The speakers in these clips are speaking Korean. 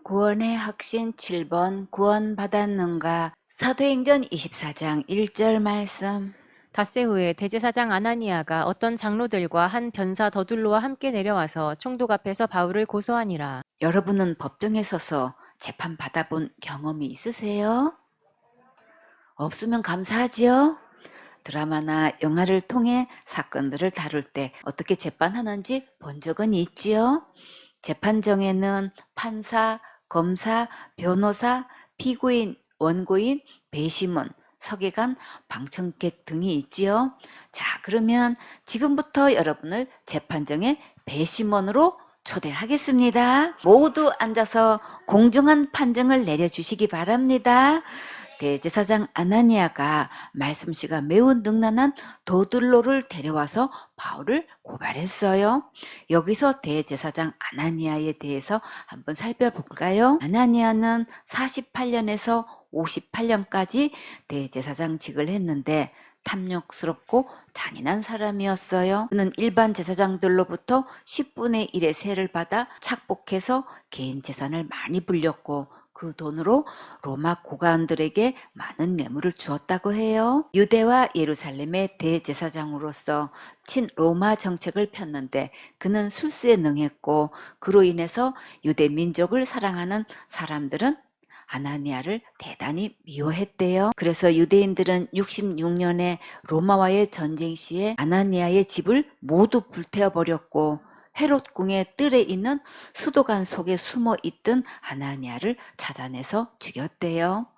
구원의 확신 7번 구원받았는가. 사도행전 24장 1절 말씀. 닷새 후에 대제사장 아나니아가 어떤 장로들과 한 변사 더둘로와 함께 내려와서 총독 앞에서 바울을 고소하니라. 여러분은 법정에 서서 재판 받아본 경험이 있으세요? 없으면 감사하지요? 드라마나 영화를 통해 사건들을 다룰 때 어떻게 재판하는지 본 적은 있지요? 재판정에는 판사, 검사, 변호사, 피고인, 원고인, 배심원, 서기관, 방청객 등이 있지요. 자, 그러면 지금부터 여러분을 재판정의 배심원으로 초대하겠습니다. 모두 앉아서 공정한 판정을 내려주시기 바랍니다. 대제사장 아나니아가 말솜씨가 매우 능란한 더둘로를 데려와서 바울을 고발했어요. 여기서 대제사장 아나니아에 대해서 한번 살펴볼까요? 아나니아는 48년에서 58년까지 대제사장직을 했는데 탐욕스럽고 잔인한 사람이었어요. 그는 일반 제사장들로부터 10분의 1의 세를 받아 착복해서 개인 재산을 많이 불렸고 그 돈으로 로마 고관들에게 많은 뇌물을 주었다고 해요. 유대와 예루살렘의 대제사장으로서 친로마 정책을 폈는데 그는 술수에 능했고 그로 인해서 유대 민족을 사랑하는 사람들은 아나니아를 대단히 미워했대요. 그래서 유대인들은 66년에 로마와의 전쟁 시에 아나니아의 집을 모두 불태워버렸고 헤롯 궁의 뜰에 있는 수도관 속에 숨어 있던 아나니아를 찾아내서 죽였대요.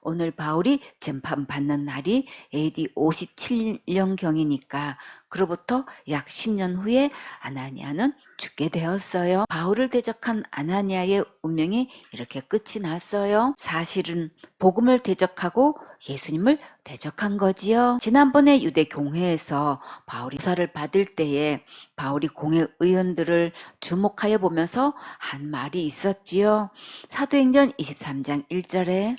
오늘 바울이 재판받는 날이 AD 57년경이니까 그로부터 약 10년 후에 아나니아는 죽게 되었어요. 바울을 대적한 아나니아의 운명이 이렇게 끝이 났어요. 사실은 복음을 대적하고 예수님을 대적한 거지요. 지난번에 유대 공회에서 바울이 조사를 받을 때에 바울이 공회 의원들을 주목하여 보면서 한 말이 있었지요. 사도행전 23장 1절에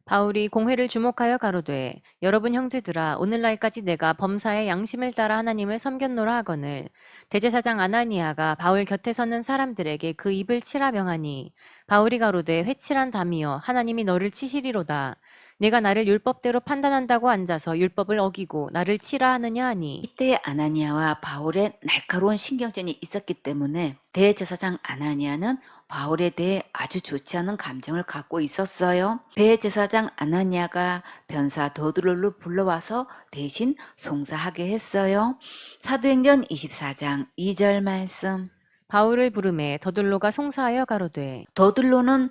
바울이 공회를 주목하여 가로되 여러분 형제들아 오늘날까지 내가 범사의 양심을 따라 하나님을 섬겼노라 하거늘 대제사장 아나니아가 바울 곁에 서는 사람들에게 그 입을 치라 명하니 바울이 가로되 회칠한 담이여 하나님이 너를 치시리로다. 내가 나를 율법대로 판단한다고 앉아서 율법을 어기고 나를 치라 하느냐 하니 이때 아나니아와 바울의 날카로운 신경전이 있었기 때문에 대제사장 아나니아는 바울에 대해 아주 좋지 않은 감정을 갖고 있었어요. 대제사장 아나니아가 변사 더둘로를 불러와서 대신 송사하게 했어요. 사도행전 24장 2절 말씀. 바울을 부르매 더둘로가 송사하여 가로되 더둘로는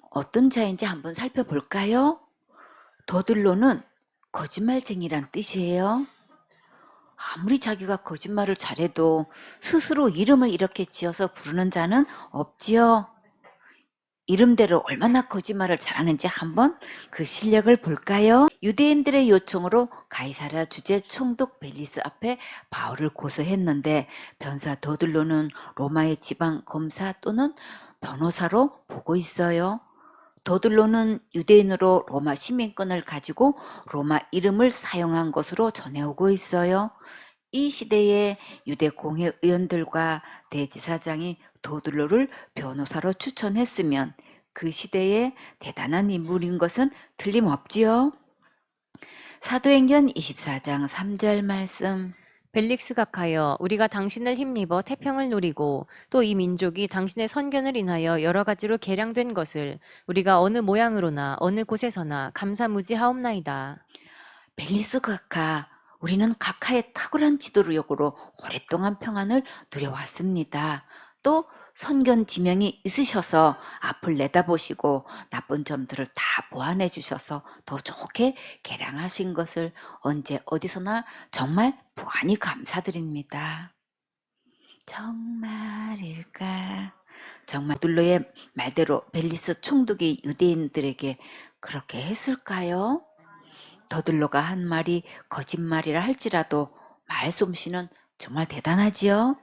어떤 자인지 한번 살펴볼까요? 더둘로는 거짓말쟁이란 뜻이에요. 아무리 자기가 거짓말을 잘해도 스스로 이름을 이렇게 지어서 부르는 자는 없지요. 이름대로 얼마나 거짓말을 잘하는지 한번 그 실력을 볼까요? 유대인들의 요청으로 가이사랴 주재 총독 벨리스 앞에 바울을 고소했는데 변사 더둘로는 로마의 지방 검사 또는 변호사로 보고 있어요. 더둘로는 유대인으로 로마 시민권을 가지고 로마 이름을 사용한 것으로 전해오고 있어요. 이 시대에 유대 공회 의원들과 대제사장이 더둘로를 변호사로 추천했으면 그 시대에 대단한 인물인 것은 틀림없지요. 사도행전 24장 3절 말씀. 벨릭스 각하여 우리가 당신을 힘입어 태평을 누리고 또 이 민족이 당신의 선견을 인하여 여러 가지로 개량된 것을 우리가 어느 모양으로나 어느 곳에서나 감사무지하옵나이다. 벨리스 각하, 우리는 각하의 탁월한 지도력으로 오랫동안 평안을 누려왔습니다. 또 선견 지명이 있으셔서 앞을 내다보시고 나쁜 점들을 다 보완해 주셔서 더 좋게 개량하신 것을 언제 어디서나 정말 무한히 감사드립니다. 정말일까? 정말 둘로의 말대로 벨리스 총독이 유대인들에게 그렇게 했을까요? 더들로가 한 말이 거짓말이라 할지라도 말솜씨는 정말 대단하지요.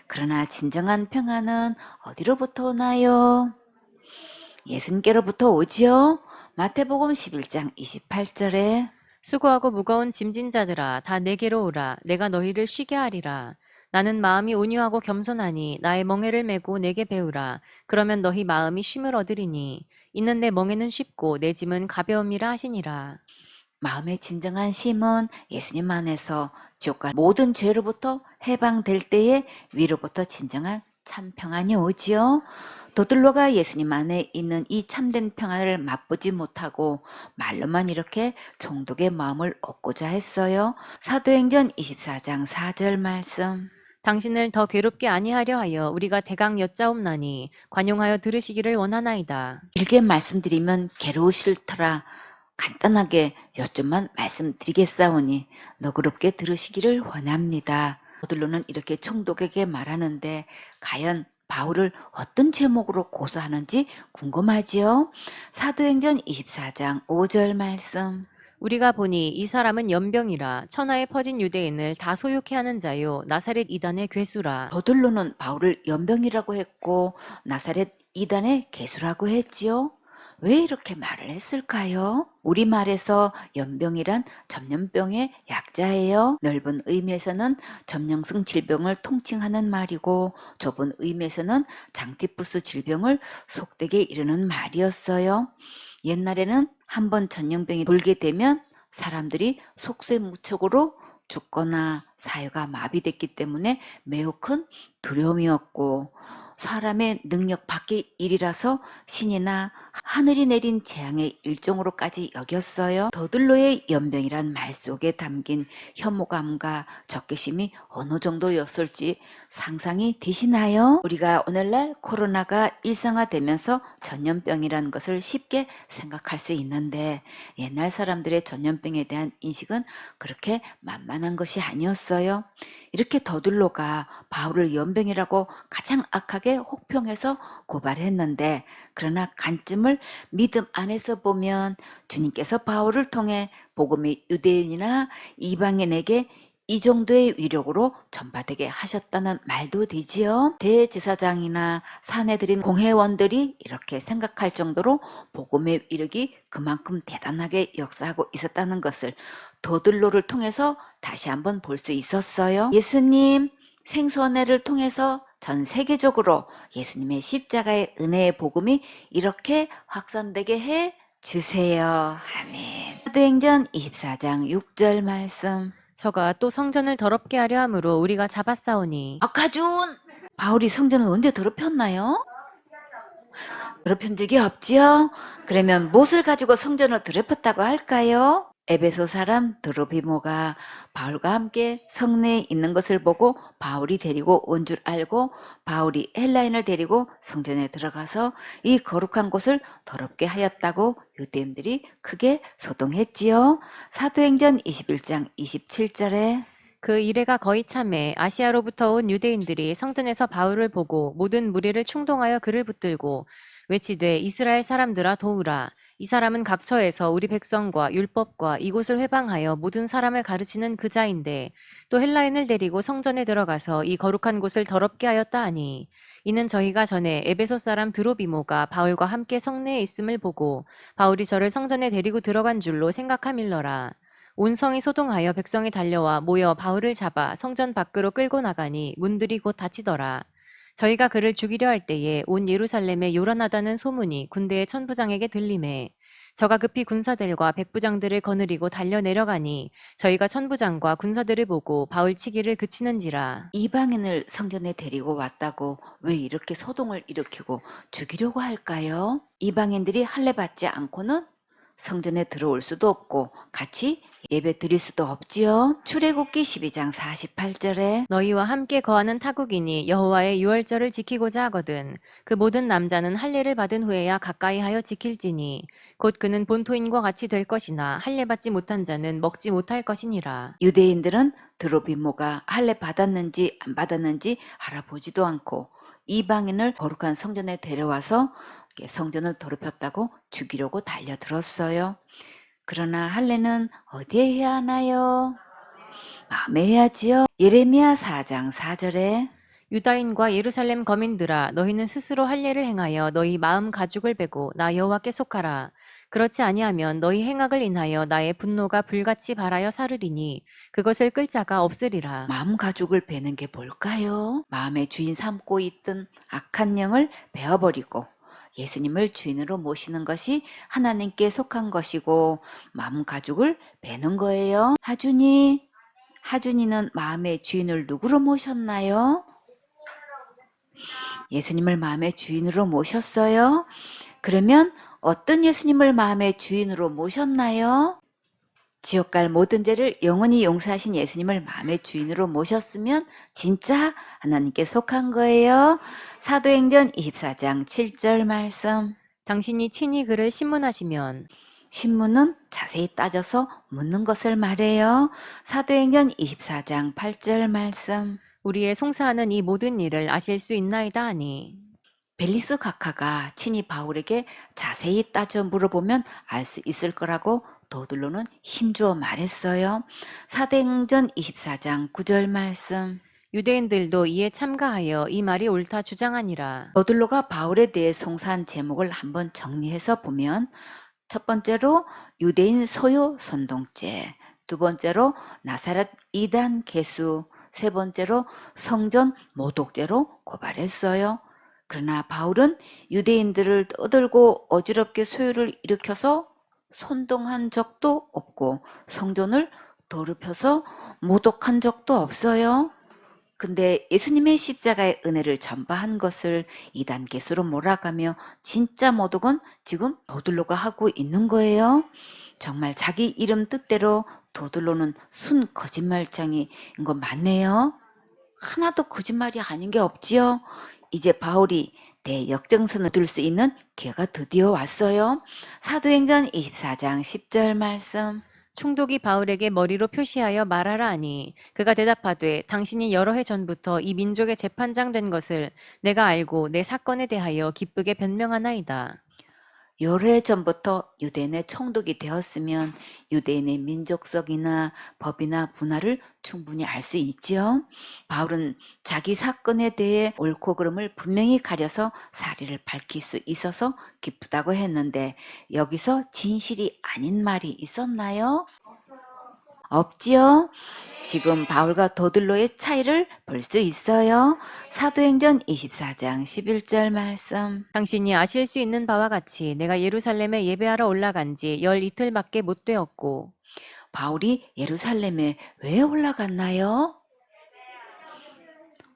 그러나 진정한 평안은 어디로부터 오나요? 예수님께로부터 오지요. 마태복음 11장 28절에 수고하고 무거운 짐진 자들아 다 내게로 오라 내가 너희를 쉬게 하리라. 나는 마음이 온유하고 겸손하니 나의 멍에를 메고 내게 배우라. 그러면 너희 마음이 쉼을 얻으리니 이는 내 멍에는 쉽고 내 짐은 가벼움이라 하시니라. 마음의 진정한 쉼은 예수님 안에서 지옥과 모든 죄로부터 해방될 때에 위로부터 진정한 참 평안이 오지요. 더들로가 예수님 안에 있는 이 참된 평안을 맛보지 못하고 말로만 이렇게 정독의 마음을 얻고자 했어요. 사도행전 24장 4절 말씀. 당신을 더 괴롭게 아니하려 하여 우리가 대강 여짜옵나니 관용하여 들으시기를 원하나이다. 길게 말씀드리면 괴로우실 터라 간단하게 요점만 말씀드리겠사오니 너그럽게 들으시기를 원합니다. 더들로는 이렇게 총독에게 말하는데 과연 바울을 어떤 제목으로 고소하는지 궁금하지요? 사도행전 24장 5절 말씀. 우리가 보니 이 사람은 연병이라 천하에 퍼진 유대인을 다 소욕해 하는 자요 나사렛 이단의 괴수라. 더들로는 바울을 연병이라고 했고 나사렛 이단의 개수라고 했지요. 왜 이렇게 말을 했을까요? 우리말에서 연병이란 전염병의 약자예요. 넓은 의미에서는 전염성 질병을 통칭하는 말이고 좁은 의미에서는 장티푸스 질병을 속되게 이르는 말이었어요. 옛날에는 한번 전염병이 돌게 되면 사람들이 속세무책으로 죽거나 사회가 마비됐기 때문에 매우 큰 두려움이었고 사람의 능력 밖의 일이라서 신이나 하늘이 내린 재앙의 일종으로까지 여겼어요. 더들로의 연병이란 말 속에 담긴 혐오감과 적개심이 어느 정도였을지 상상이 되시나요? 우리가 오늘날 코로나가 일상화되면서 전염병이라는 것을 쉽게 생각할 수 있는데 옛날 사람들의 전염병에 대한 인식은 그렇게 만만한 것이 아니었어요. 이렇게 더들로가 바울을 연병이라고 가장 악하게 혹평해서 고발했는데 그러나 관점을 믿음 안에서 보면 주님께서 바울을 통해 복음이 유대인이나 이방인에게 이 정도의 위력으로 전파되게 하셨다는 말도 되지요. 대제사장이나 사내들인 공회원들이 이렇게 생각할 정도로 복음의 위력이 그만큼 대단하게 역사하고 있었다는 것을 더들로를 통해서 다시 한번 볼 수 있었어요. 예수님 생수원회를 통해서 전 세계적으로 예수님의 십자가의 은혜의 복음이 이렇게 확산되게 해 주세요. 아멘. 사도행전 24장 6절 말씀. 저가 또 성전을 더럽게 하려 함으로 우리가 잡았사오니 아까준 바울이 성전을 언제 더럽혔나요? 더럽힌 적이 없지요? 그러면 무엇을 가지고 성전을 더럽혔다고 할까요? 에베소 사람 드로비모가 바울과 함께 성내에 있는 것을 보고 바울이 데리고 온 줄 알고 바울이 헬라인을 데리고 성전에 들어가서 이 거룩한 곳을 더럽게 하였다고 유대인들이 크게 소동했지요. 사도행전 21장 27절에 그 이래가 거의 참에 아시아로부터 온 유대인들이 성전에서 바울을 보고 모든 무리를 충동하여 그를 붙들고 외치되 이스라엘 사람들아 도우라. 이 사람은 각처에서 우리 백성과 율법과 이곳을 회방하여 모든 사람을 가르치는 그 자인데 또 헬라인을 데리고 성전에 들어가서 이 거룩한 곳을 더럽게 하였다 하니 이는 저희가 전에 에베소 사람 드로비모가 바울과 함께 성내에 있음을 보고 바울이 저를 성전에 데리고 들어간 줄로 생각함일러라. 온 성이 소동하여 백성이 달려와 모여 바울을 잡아 성전 밖으로 끌고 나가니 문들이 곧 닫히더라. 저희가 그를 죽이려 할 때에 온 예루살렘에 요란하다는 소문이 군대의 천부장에게 들리매 저가 급히 군사들과 백부장들을 거느리고 달려 내려가니 저희가 천부장과 군사들을 보고 바울 치기를 그치는지라. 이방인을 성전에 데리고 왔다고 왜 이렇게 소동을 일으키고 죽이려고 할까요? 이방인들이 할례 받지 않고는 성전에 들어올 수도 없고 같이 예배 드릴 수도 없지요. 출애굽기 12장 48절에 너희와 함께 거하는 타국인이 여호와의 유월절을 지키고자 하거든 그 모든 남자는 할례를 받은 후에야 가까이 하여 지킬지니 곧 그는 본토인과 같이 될 것이나 할례 받지 못한 자는 먹지 못할 것이니라. 유대인들은 드로비모가 할례 받았는지 안 받았는지 알아보지도 않고 이방인을 거룩한 성전에 데려와서 성전을 더럽혔다고 죽이려고 달려들었어요. 그러나 할례는 어디에 해야 하나요? 마음에 해야지요. 예레미야 4장 4절에 유다인과 예루살렘 거민들아 너희는 스스로 할례를 행하여 너희 마음 가죽을 베고 나 여호와께 속하라. 그렇지 아니하면 너희 행악을 인하여 나의 분노가 불같이 발하여 사르리니 그것을 끌 자가 없으리라. 마음 가죽을 베는 게 뭘까요? 마음의 주인 삼고 있던 악한 영을 베어버리고 예수님을 주인으로 모시는 것이 하나님께 속한 것이고 마음 가죽을 베는 거예요. 하준이는 마음의 주인을 누구로 모셨나요? 예수님을 마음의 주인으로 모셨어요? 그러면 어떤 예수님을 마음의 주인으로 모셨나요? 지옥 갈 모든 죄를 영원히 용서하신 예수님을 마음의 주인으로 모셨으면 진짜 하나님께 속한 거예요. 사도행전 24장 7절 말씀. 당신이 친히 그를 신문하시면 신문은 자세히 따져서 묻는 것을 말해요. 사도행전 24장 8절 말씀. 우리의 송사하는 이 모든 일을 아실 수 있나이다 하니 벨리스 각하가 친히 바울에게 자세히 따져 물어보면 알 수 있을 거라고 더들로는 힘주어 말했어요. 사도행전 24장 9절 말씀. 유대인들도 이에 참가하여 이 말이 옳다 주장하니라. 더들로가 바울에 대해 송사한 제목을 한번 정리해서 보면 첫 번째로 유대인 소요 선동죄, 두 번째로 나사렛 이단 개수, 세 번째로 성전 모독죄로 고발했어요. 그러나 바울은 유대인들을 떠들고 어지럽게 소요를 일으켜서 선동한 적도 없고 성전을 더럽혀서 모독한 적도 없어요. 근데 예수님의 십자가의 은혜를 전파한 것을 이단 개수로 몰아가며 진짜 모독은 지금 더들로가 하고 있는 거예요. 정말 자기 이름 뜻대로 더들로는 순 거짓말장이인 거 맞네요. 하나도 거짓말이 아닌 게 없지요. 이제 바울이 대역정선을 둘 수 있는 기회가 드디어 왔어요. 사도행전 24장 10절 말씀. 총독이 바울에게 머리로 표시하여 말하라 하니 그가 대답하되 당신이 여러 해 전부터 이 민족의 재판장 된 것을 내가 알고 내 사건에 대하여 기쁘게 변명하나이다. 여러 해 전부터 유대인의 총독이 되었으면 유대인의 민족성이나 법이나 문화를 충분히 알 수 있지요. 바울은 자기 사건에 대해 옳고 그름을 분명히 가려서 사리를 밝힐 수 있어서 기쁘다고 했는데 여기서 진실이 아닌 말이 있었나요? 없지요. 지금 바울과 더들로의 차이를 볼 수 있어요. 사도행전 24장 11절 말씀. 당신이 아실 수 있는 바와 같이 내가 예루살렘에 예배하러 올라간 지 열 이틀밖에 못 되었고 바울이 예루살렘에 왜 올라갔나요?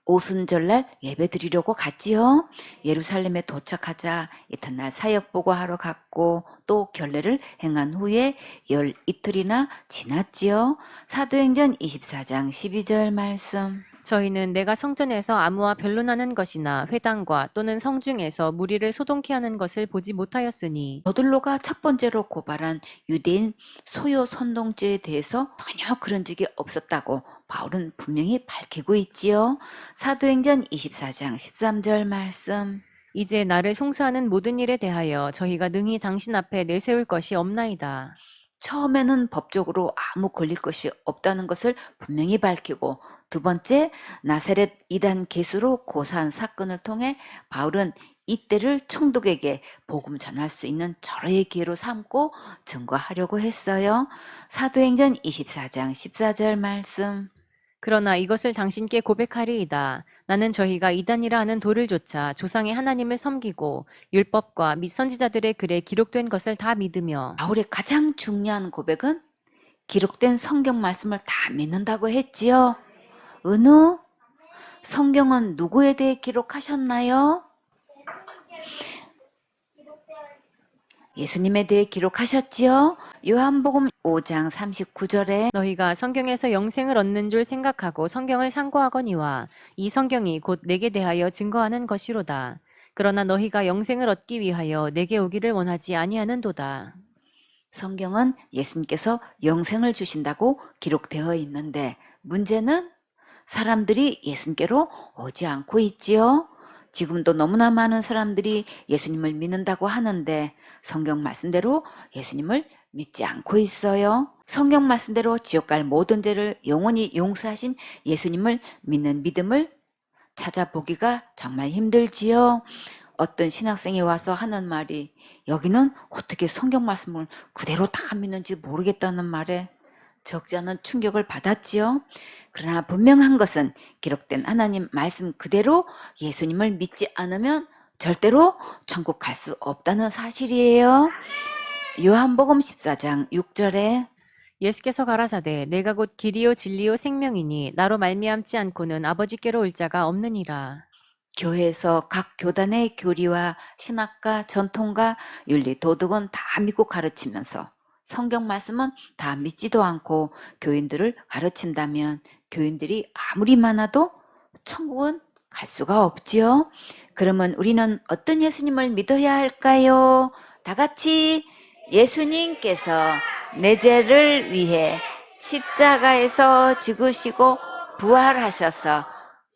오순절날 예배 드리려고 갔지요. 예루살렘에 도착하자 이튿날 사역 보고하러 갔고 또 결례를 행한 후에 열 이틀이나 지났지요. 사도행전 24장 12절 말씀. 저희는 내가 성전에서 아무와 변론하는 것이나 회당과 또는 성중에서 무리를 소동케 하는 것을 보지 못하였으니 더들로가 첫 번째로 고발한 유대인 소요 선동죄에 대해서 전혀 그런 적이 없었다고 바울은 분명히 밝히고 있지요. 사도행전 24장 13절 말씀. 이제 나를 송사하는 모든 일에 대하여 저희가 능히 당신 앞에 내세울 것이 없나이다. 처음에는 법적으로 아무 걸릴 것이 없다는 것을 분명히 밝히고 두 번째 나사렛 이단 개수로 고사한 사건을 통해 바울은 이때를 총독에게 복음 전할 수 있는 절호의 기회로 삼고 증거하려고 했어요. 사도행전 24장 14절 말씀. 그러나 이것을 당신께 고백하리이다. 나는 저희가 이단이라 하는 돌을 조차 조상의 하나님을 섬기고 율법과 및 선지자들의 글에 기록된 것을 다 믿으며 바울의 가장 중요한 고백은 기록된 성경 말씀을 다 믿는다고 했지요. 은우, 성경은 누구에 대해 기록하셨나요? 예수님에 대해 기록하셨지요. 요한복음 5장 39절에 너희가 성경에서 영생을 얻는 줄 생각하고 성경을 상고하거니와 이 성경이 곧 내게 대하여 증거하는 것이로다. 그러나 너희가 영생을 얻기 위하여 내게 오기를 원하지 아니하는도다. 성경은 예수님께서 영생을 주신다고 기록되어 있는데 문제는 사람들이 예수님께로 오지 않고 있지요. 지금도 너무나 많은 사람들이 예수님을 믿는다고 하는데 성경 말씀대로 예수님을 믿지 않고 있어요. 성경 말씀대로 지옥 갈 모든 죄를 영원히 용서하신 예수님을 믿는 믿음을 찾아보기가 정말 힘들지요. 어떤 신학생이 와서 하는 말이 여기는 어떻게 성경 말씀을 그대로 다 믿는지 모르겠다는 말에 적지 않은 충격을 받았지요. 그러나 분명한 것은 기록된 하나님 말씀 그대로 예수님을 믿지 않으면 절대로 천국 갈 수 없다는 사실이에요. 요한복음 14장 6절에 예수께서 가라사대 내가 곧 길이요 진리요 생명이니 나로 말미암지 않고는 아버지께로 올 자가 없느니라. 교회에서 각 교단의 교리와 신학과 전통과 윤리 도덕은 다 믿고 가르치면서 성경 말씀은 다 믿지도 않고 교인들을 가르친다면 교인들이 아무리 많아도 천국은 갈 수가 없지요. 그러면 우리는 어떤 예수님을 믿어야 할까요? 다 같이 예수님께서 내 죄를 위해 십자가에서 죽으시고 부활하셔서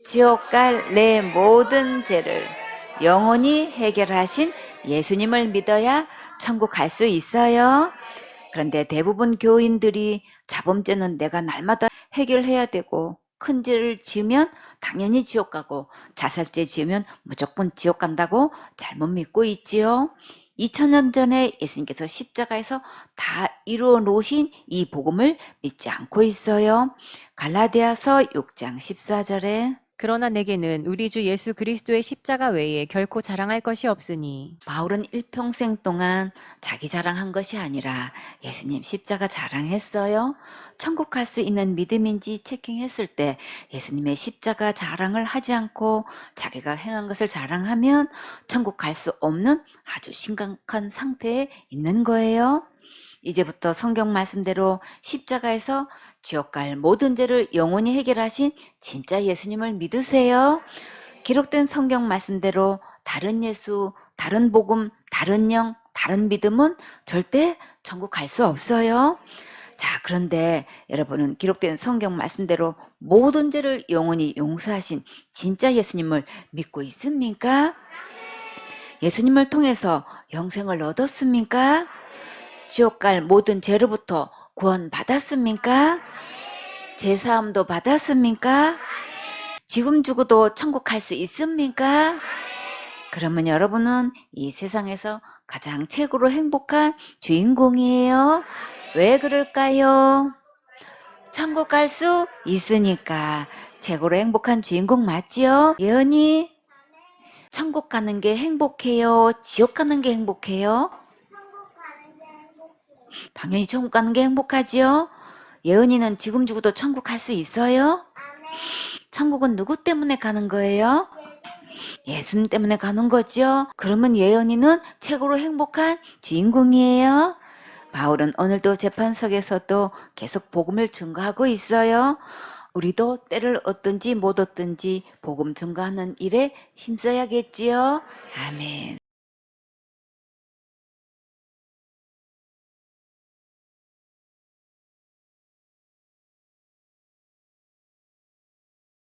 지옥 갈 내 모든 죄를 영원히 해결하신 예수님을 믿어야 천국 갈 수 있어요. 그런데 대부분 교인들이 자범죄는 내가 날마다 해결해야 되고 큰 죄를 지으면 당연히 지옥 가고 자살죄 지으면 무조건 지옥 간다고 잘못 믿고 있지요. 2000년 전에 예수님께서 십자가에서 다 이루어 놓으신 이 복음을 믿지 않고 있어요. 갈라디아서 6장 14절에 그러나 내게는 우리 주 예수 그리스도의 십자가 외에 결코 자랑할 것이 없으니 바울은 일평생 동안 자기 자랑한 것이 아니라 예수님 십자가 자랑했어요. 천국 갈 수 있는 믿음인지 체킹했을 때 예수님의 십자가 자랑을 하지 않고 자기가 행한 것을 자랑하면 천국 갈 수 없는 아주 심각한 상태에 있는 거예요. 이제부터 성경 말씀대로 십자가에서 지옥 갈 모든 죄를 영원히 해결하신 진짜 예수님을 믿으세요. 기록된 성경 말씀대로 다른 예수, 다른 복음, 다른 영, 다른 믿음은 절대 천국 갈 수 없어요. 자, 그런데 여러분은 기록된 성경 말씀대로 모든 죄를 영원히 용서하신 진짜 예수님을 믿고 있습니까? 예수님을 통해서 영생을 얻었습니까? 지옥 갈 모든 죄로부터 구원 받았습니까? 제사함도 받았습니까? 지금 죽어도 천국 갈 수 있습니까? 그러면 여러분은 이 세상에서 가장 최고로 행복한 주인공이에요. 왜 그럴까요? 천국 갈 수 있으니까 최고로 행복한 주인공 맞지요? 예언이 천국 가는 게 행복해요? 지옥 가는 게 행복해요? 당연히 천국 가는 게 행복하지요? 예은이는 지금 죽어도 천국 갈 수 있어요? 천국은 누구 때문에 가는 거예요? 예수님 때문에 가는 거죠? 그러면 예은이는 최고로 행복한 주인공이에요? 바울은 오늘도 재판석에서도 계속 복음을 증거하고 있어요. 우리도 때를 얻든지 못 얻든지 복음 증거하는 일에 힘써야겠지요? 아멘.